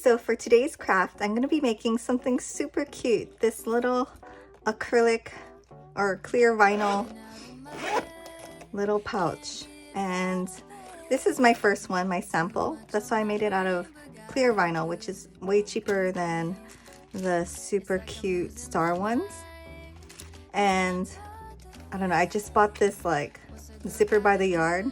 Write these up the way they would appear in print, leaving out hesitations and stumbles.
so for today's craft, I'm going to be making something super cute. This little acrylic or clear vinyl little pouch. And this is my first one, my sample. That's why I made it out of clear vinyl, which is way cheaper than the super cute star ones. And I don't know, I just bought this like zipper by the yard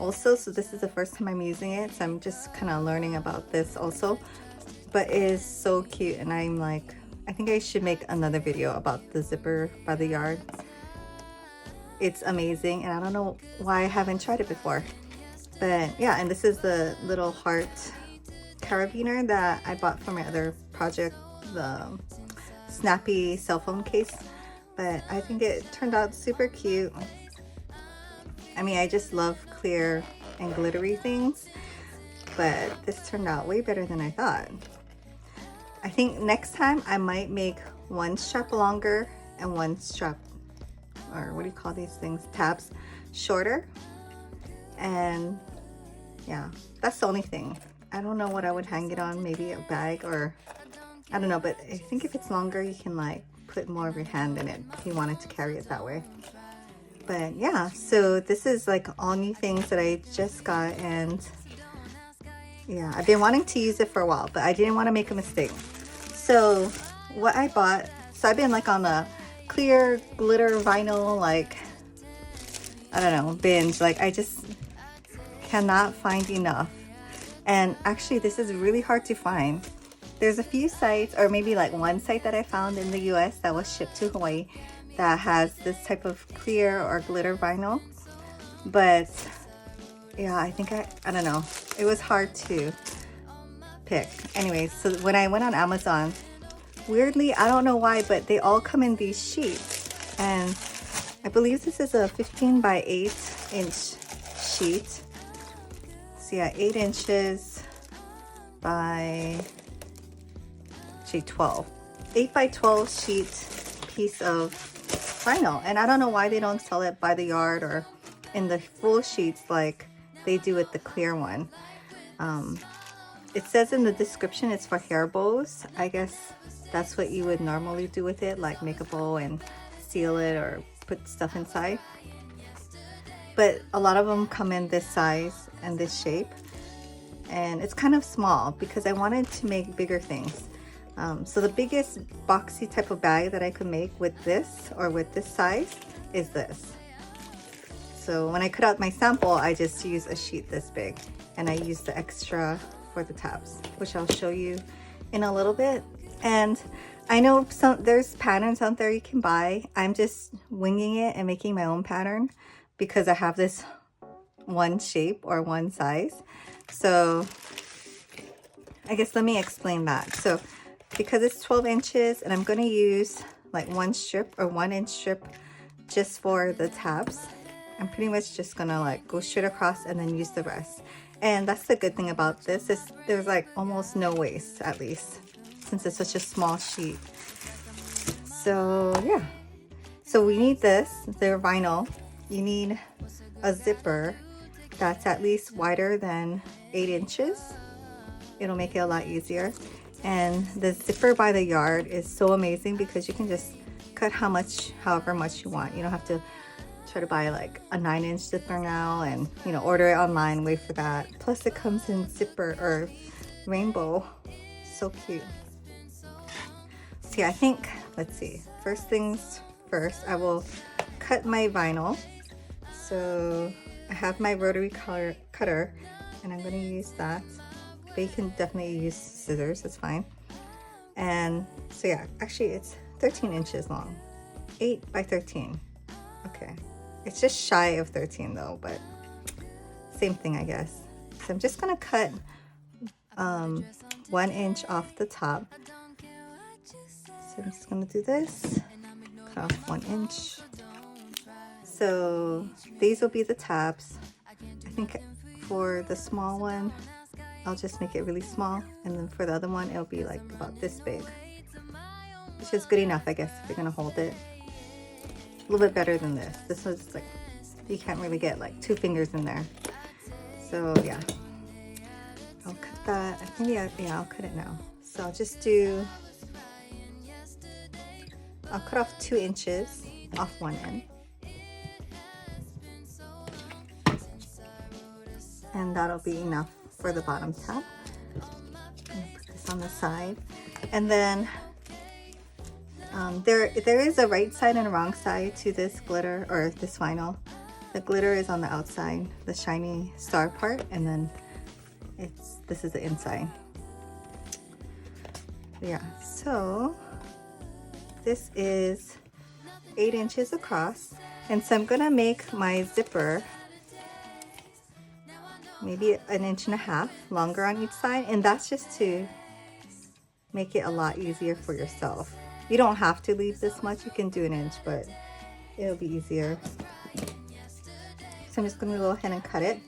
also, so this is the first time I'm using it, so I'm just kind of learning about this also. But it is so cute, and I'm like, I think I should make another video about the zipper by the yard. It's amazing, and I don't know why I haven't tried it before. But yeah, and this is the little heart carabiner that I bought for my other project, the snappy cell phone case. But I think it turned out super cute. I mean, I just love clear and glittery things, but this turned out way better than I thought. I think next time I might make one strap longer and one strap, or what do you call these things, tabs, shorter. And yeah, that's the only thing. I don't know what I would hang it on, maybe a bag, or I don't know, but I think if it's longer you can like put more of your hand in it if you wanted to carry it that way. But yeah, so this is like all new things that I just got, and yeah, I've been wanting to use it for a while, but I didn't want to make a mistake. So what I bought, so I've been like on a clear glitter vinyl, like, I don't know, binge. Like I just cannot find enough. And actually this is really hard to find. There's a few sites, or maybe like one site that I found in the US that was shipped to Hawaii that has this type of clear or glitter vinyl. But yeah, I think I don't know, it was hard to pick. Anyways, so when I went on Amazon, weirdly, I don't know why, but they all come in these sheets, and I believe this is a 15 by 8 inch sheet. So yeah, 8 inches by 12, 8 by 12 sheet piece of vinyl. And I don't know why they don't sell it by the yard or in the full sheets like they do with the clear one. It says in the description it's for hair bows. I guess that's what you would normally do with it, like make a bow and seal it or put stuff inside. But a lot of them come in this size and this shape, and it's kind of small because I wanted to make bigger things. So the biggest boxy type of bag that I could make with this, or with this size, is this. So when I cut out my sample, I just use a sheet this big, and I use the extra for the tabs, which I'll show you in a little bit. And I know there's patterns out there you can buy. I'm just winging it and making my own pattern because I have this one shape or one size. So I guess let me explain that. So because it's 12 inches and I'm going to use like one strip or 1 inch strip just for the tabs, I'm pretty much just going to like go straight across and then use the rest. And that's the good thing about this, is there's like almost no waste, at least, since it's such a small sheet. So yeah, so we need this, they're vinyl. You need a zipper that's at least wider than 8 inches. It'll make it a lot easier. And the zipper by the yard is so amazing because you can just cut however much you want. You don't have to try to buy like a 9-inch zipper now and, you know, order it online, wait for that. Plus it comes in zipper or rainbow. So cute. So yeah, I think, let's see, first things first, I will cut my vinyl. So I have my rotary cutter and I'm going to use that. But you can definitely use scissors, it's fine. And so yeah, actually it's 13 inches long, 8 by 13. Okay, it's just shy of 13 though, but same thing I guess. So I'm just gonna cut 1 inch off the top. So I'm just gonna do this, cut off 1 inch. So these will be the tabs. I think for the small one, I'll just make it really small, and then for the other one it'll be like about this big, which is good enough I guess if you're gonna hold it. A little bit better than this. This was like, you can't really get like 2 fingers in there. So yeah, I'll cut that, yeah, I'll cut it now. So I'll cut off 2 inches off one end. And that'll be enough for the bottom tab. I'm gonna put this on the side. And then there is a right side and a wrong side to this glitter or this vinyl. The glitter is on the outside, the shiny star part, and then this is the inside. Yeah, so this is 8 inches across, and so I'm gonna make my zipper maybe 1.5 inches longer on each side, and that's just to make it a lot easier for yourself. You don't have to leave this much, you can do 1 inch, but it'll be easier. So I'm just gonna go ahead and cut it.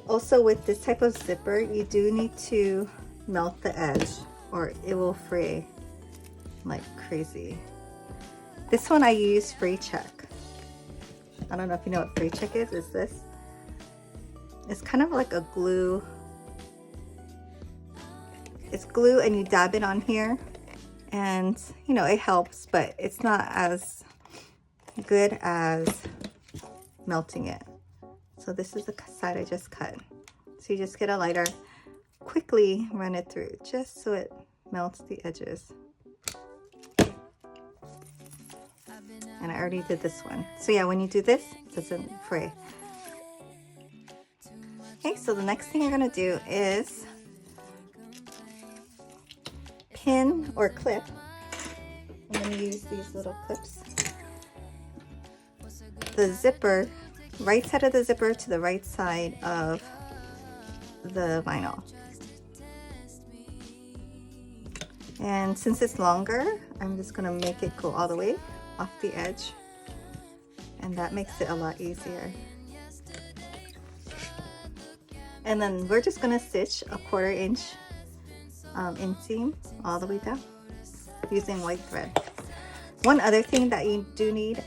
Also, with this type of zipper, you do need to melt the edge or it will fray like crazy. This one I use Fray Check. I don't know if you know what Fray Check is. Is this? It's kind of like a glue. It's glue and you dab it on here, and you know it helps, but it's not as good as melting it. So this is the side I just cut. So you just get a lighter, quickly run it through just so it melts the edges. And I already did this one. So yeah, when you do this, it doesn't fray. Okay, so the next thing you're gonna do is pin or clip. I'm gonna use these little clips. The zipper, right side of the zipper to the right side of the vinyl. And since it's longer, I'm just gonna make it go all the way off the edge, and that makes it a lot easier. And then we're just gonna stitch a 1/4 inch inseam all the way down using white thread. One other thing that you do need,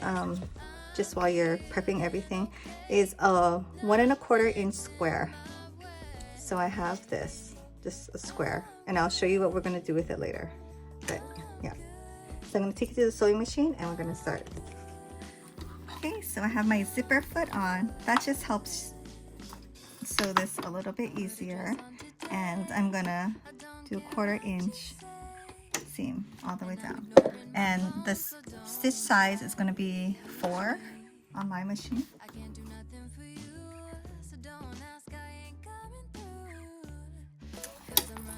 just while you're prepping everything, is a 1 1/4 inch square. So I have this, just a square, and I'll show you what we're gonna do with it later. But yeah, so I'm gonna take it to the sewing machine and we're gonna start. Okay, so I have my zipper foot on. That just helps sew this a little bit easier, and I'm gonna do a 1/4 inch seam all the way down, and the stitch size is going to be 4 on my machine.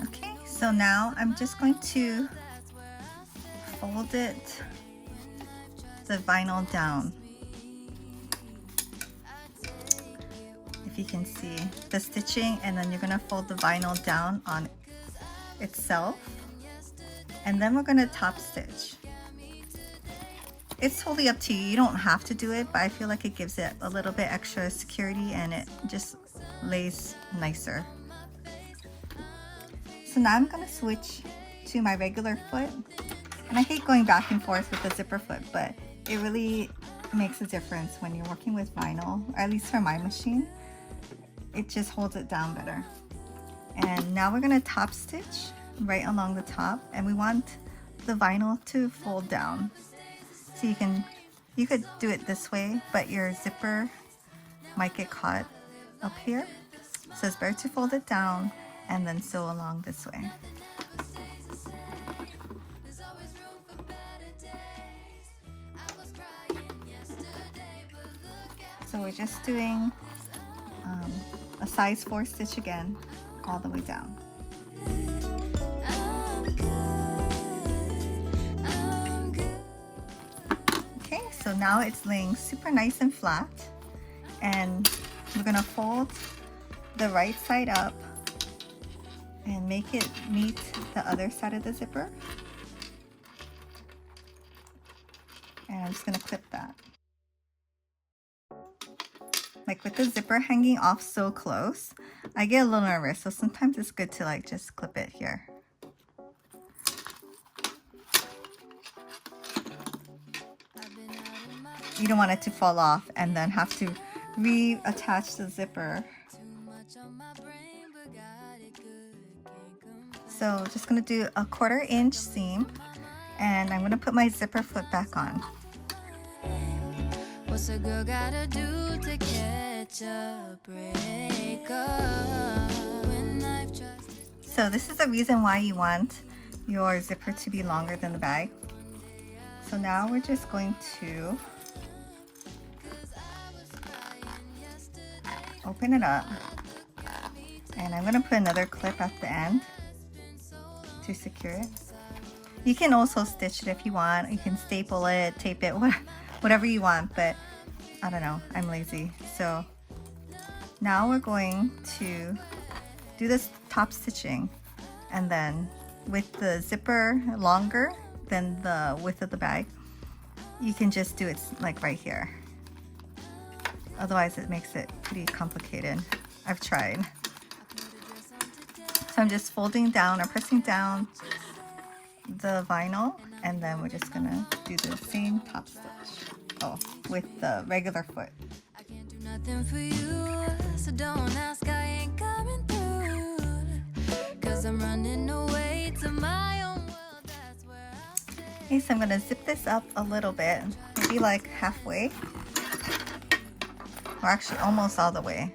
Okay, so now I'm just going to fold the vinyl down. If you can see the stitching, and then you're going to fold the vinyl down on itself, and then we're going to top stitch. It's totally up to you. You don't have to do it, but I feel like it gives it a little bit extra security and it just lays nicer. So now I'm going to switch to my regular foot, and I hate going back and forth with the zipper foot, but it really makes a difference when you're working with vinyl, or at least for my machine. It just holds it down better. And now we're going to top stitch right along the top, and we want the vinyl to fold down. So you could do it this way, but your zipper might get caught up here. So it's better to fold it down and then sew along this way. So we're just doing a size 4 stitch again all the way down. Okay, so now it's laying super nice and flat, and we're gonna fold the right side up and make it meet the other side of the zipper. And I'm just gonna clip that. Like with the zipper hanging off so close, I get a little nervous, so sometimes it's good to like just clip it here. You don't want it to fall off and then have to reattach the zipper. So just gonna do a 1/4 inch seam, and I'm gonna put my zipper foot back on. What's a girl gotta do to catch a break up? So this is the reason why you want your zipper to be longer than the bag. So now we're just going to open it up, and I'm going to put another clip at the end to secure it. You can also stitch it if you want. You can staple it, tape it, whatever you want, but I don't know, I'm lazy. So now we're going to do this top stitching, and then with the zipper longer than the width of the bag, you can just do it like right here. Otherwise it makes it pretty complicated. I've tried. So I'm just folding down or pressing down the vinyl, and then we're just gonna do the same top stitch. Oh, with the regular foot. I can't do nothing for you, so don't ask, I ain't coming through. 'Cause I'm running away to my own world, that's where I'll stay. Okay, so I'm gonna zip this up a little bit, maybe like halfway. Or actually almost all the way.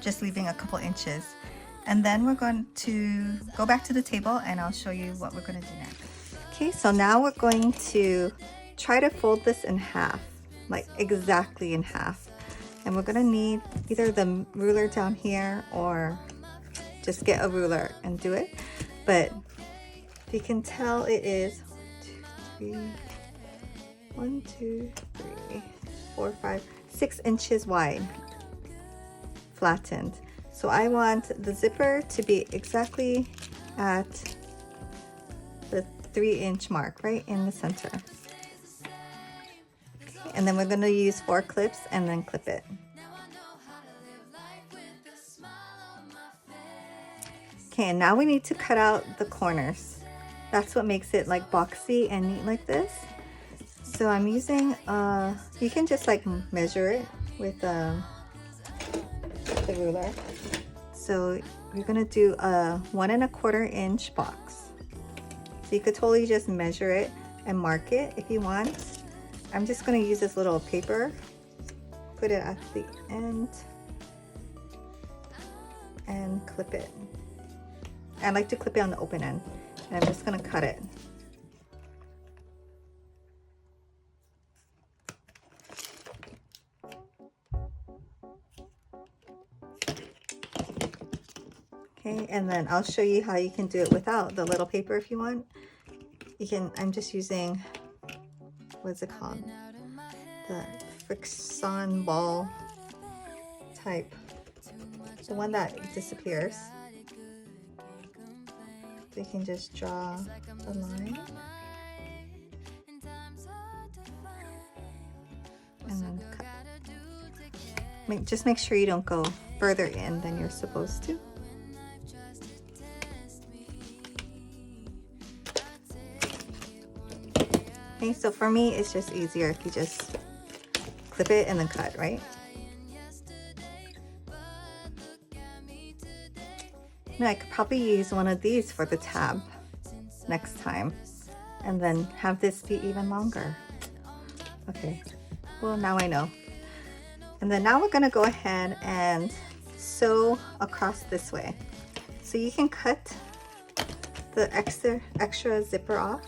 Just leaving a couple inches. And then we're going to go back to the table, and I'll show you what we're gonna do next. Okay, so now we're going to try to fold this in half, like exactly in half. And we're gonna need either the ruler down here or just get a ruler and do it. But if you can tell, it is 1, 2, 3, 4, 5, 6 inches wide, flattened. So I want the zipper to be exactly at the 3-inch mark, right in the center. Okay, and then we're going to use 4 clips and then clip it. Okay, and now we need to cut out the corners. That's what makes it like boxy and neat like this. So I'm using, you can just like measure it with the ruler. So we're gonna do a 1 1/4 inch box. So you could totally just measure it and mark it if you want. I'm just gonna use this little paper, put it at the end, and clip it. I like to clip it on the open end, and I'm just gonna cut it. Okay, and then I'll show you how you can do it without the little paper if you want. You can, I'm just using, what's it called? The friction ball type. The one that disappears. So you can just draw a line. And then cut. Just make sure you don't go further in than you're supposed to. Okay, so for me, it's just easier if you just clip it and then cut, right? Now, I could probably use one of these for the tab next time, and then have this be even longer. Okay, well, now I know. And then now we're gonna go ahead and sew across this way. So you can cut the extra zipper off.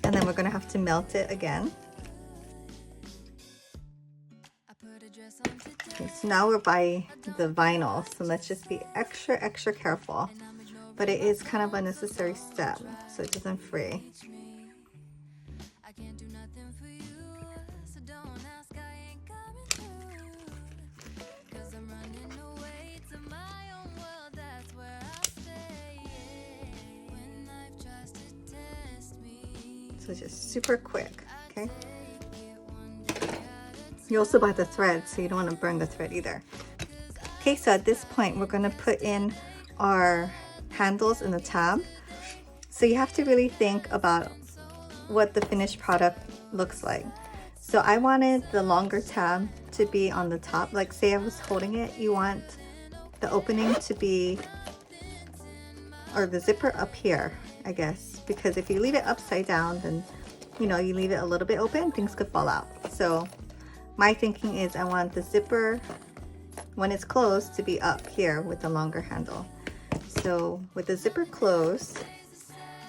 And then we're gonna have to melt it again. Okay, so now we're by the vinyl, so let's just be extra careful. But it is kind of a necessary step, so it doesn't fray. So just super quick, okay? You also buy the thread, so you don't want to burn the thread either. Okay, so at this point, we're going to put in our handles in the tab. So you have to really think about what the finished product looks like. So I wanted the longer tab to be on the top. Like say I was holding it, you want the opening to be, or the zipper up here, I guess, because if you leave it upside down, then you know, you leave it a little bit open, things could fall out. So my thinking is I want the zipper when it's closed to be up here with the longer handle. So with the zipper closed,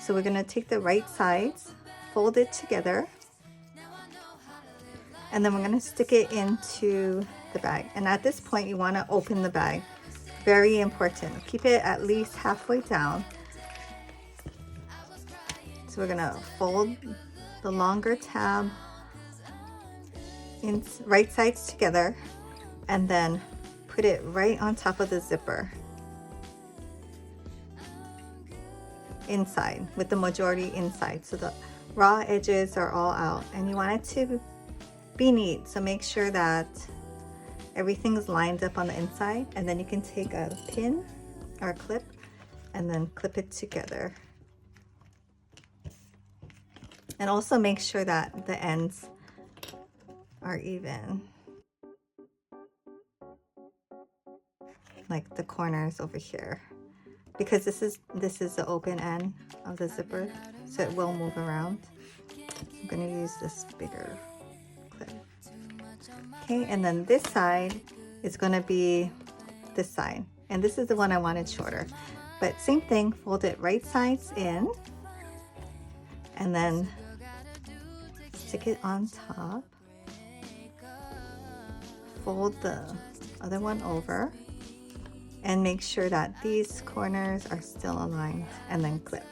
so we're gonna take the right sides, fold it together, and then we're gonna stick it into the bag. And at this point, you wanna open the bag. Very important. Keep it at least halfway down. So we're gonna fold the longer tab in right sides together and then put it right on top of the zipper inside, with the majority inside, so the raw edges are all out. And you want it to be neat, so make sure that everything's lined up on the inside, and then you can take a pin or a clip and then clip it together. And also make sure that the ends are even, like the corners over here, because this is the open end of the zipper, so it will move around. I'm going to use this bigger clip. Okay, and then this side is going to be this side, and this is the one I wanted shorter, but same thing, fold it right sides in and then stick it on top, fold the other one over, and make sure that these corners are still aligned, and then clip.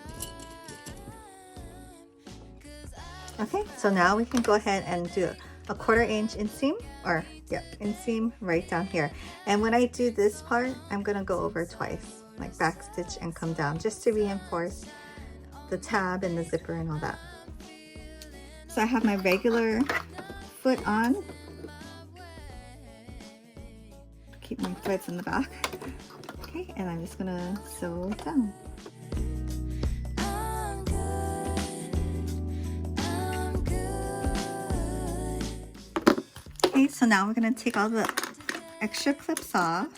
Okay, so now we can go ahead and do a 1/4 inch inseam, or yeah, inseam right down here. And when I do this part, I'm gonna go over twice, like back stitch and come down, just to reinforce the tab and the zipper and all that. So I have my regular foot on. Keep my threads in the back. Okay, and I'm just gonna sew it down. Okay, so now we're gonna take all the extra clips off,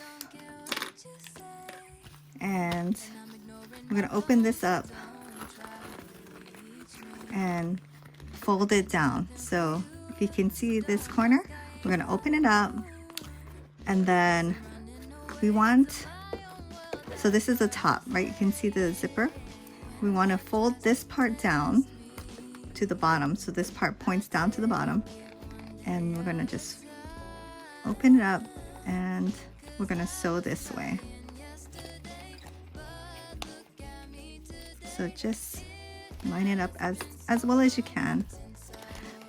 and we're gonna open this up and fold it down. So if you can see this corner, we're gonna open it up, and then we want, so this is the top, right? You can see the zipper. We want to fold this part down to the bottom, so this part points down to the bottom, and we're gonna just open it up and we're gonna sew this way. So just line it up as well as you can.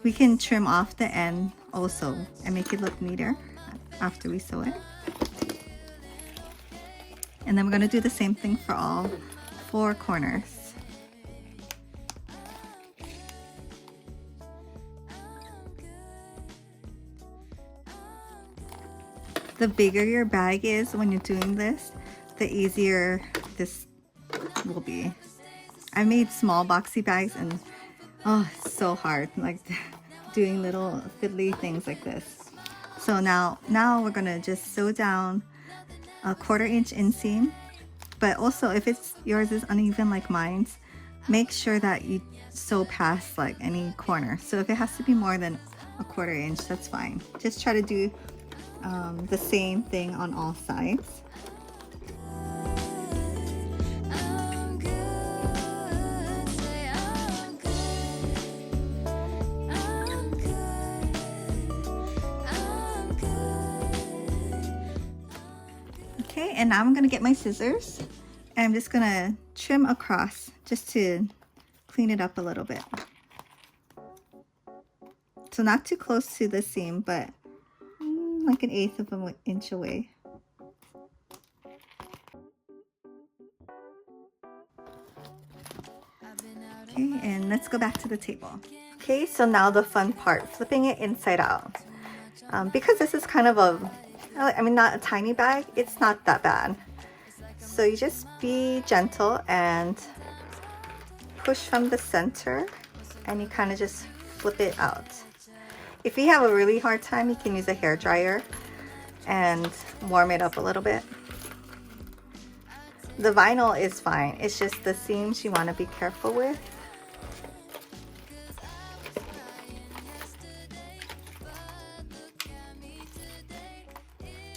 We can trim off the end also and make it look neater after we sew it. And then we're going to do the same thing for all 4 corners. The bigger your bag is when you're doing this, the easier this will be. I made small boxy bags, and oh, it's so hard, like doing little fiddly things like this. So now we're gonna just sew down a 1/4 inch inseam, but also if yours is uneven like mine's, make sure that you sew past like any corner. So if it has to be more than a 1/4 inch, that's fine. Just try to do the same thing on all sides. Okay, and now I'm gonna get my scissors, and I'm just gonna trim across just to clean it up a little bit. So not too close to the seam, but like 1/8 of an inch away. Okay, and let's go back to the table. Okay, so now the fun part, flipping it inside out. Because this is kind of not a tiny bag, it's not that bad. So you just be gentle and push from the center, and you kind of just flip it out. If you have a really hard time, you can use a hair dryer and warm it up a little bit. The vinyl is fine, it's just the seams you want to be careful with.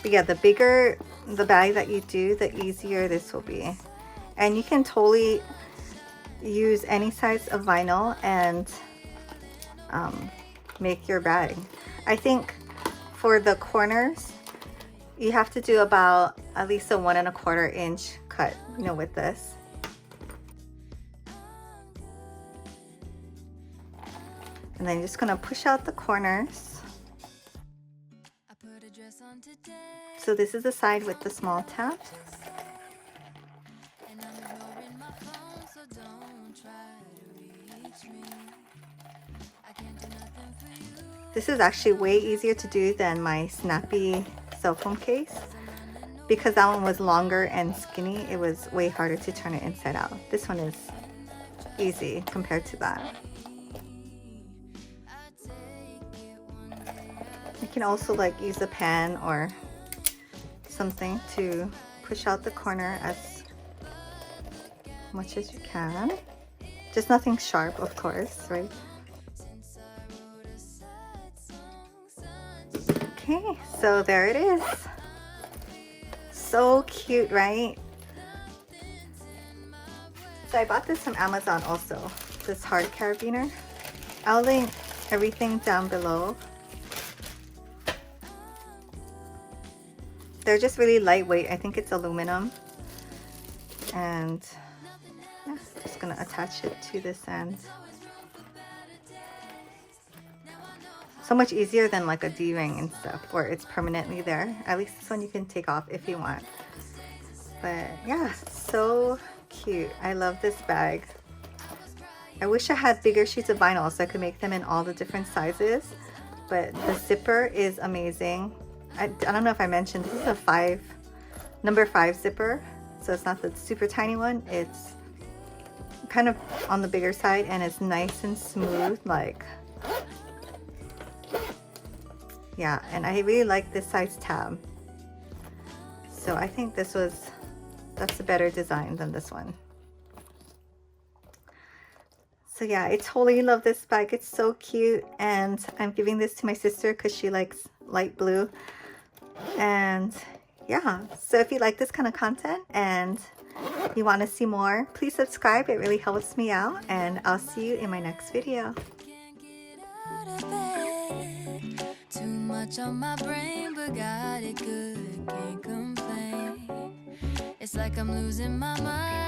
But yeah, the bigger the bag that you do, the easier this will be. And you can totally use any size of vinyl and make your bag. I think for the corners, you have to do about at least a 1 1/4 inch cut, you know, with this. And then you're just gonna push out the corners. So this is the side with the small tab. This is actually way easier to do than my snappy cell phone case. Because that one was longer and skinny, it was way harder to turn it inside out. This one is easy compared to that. You can also like use a pen or something to push out the corner as much as you can. Just nothing sharp, of course, right? Okay, so there it is. So cute, right? So I bought this from Amazon also, this hard carabiner. I'll link everything down below. They're just really lightweight. I think it's aluminum. And yeah, just gonna attach it to this end. So much easier than like a D-ring and stuff where it's permanently there. At least this one you can take off if you want. But yeah, so cute. I love this bag. I wish I had bigger sheets of vinyl so I could make them in all the different sizes. But the zipper is amazing. I don't know if I mentioned, this is a number 5 zipper. So it's not the super tiny one. It's kind of on the bigger side and it's nice and smooth, like, yeah, and I really like this size tab. So I think that's a better design than this one. So yeah, I totally love this bag. It's so cute, and I'm giving this to my sister because she likes light blue. And yeah, so if you like this kind of content and you want to see more, please subscribe. It really helps me out, and I'll see you in my next video. Too much on my brain, but got it good, can't complain. It's like I'm losing my mind.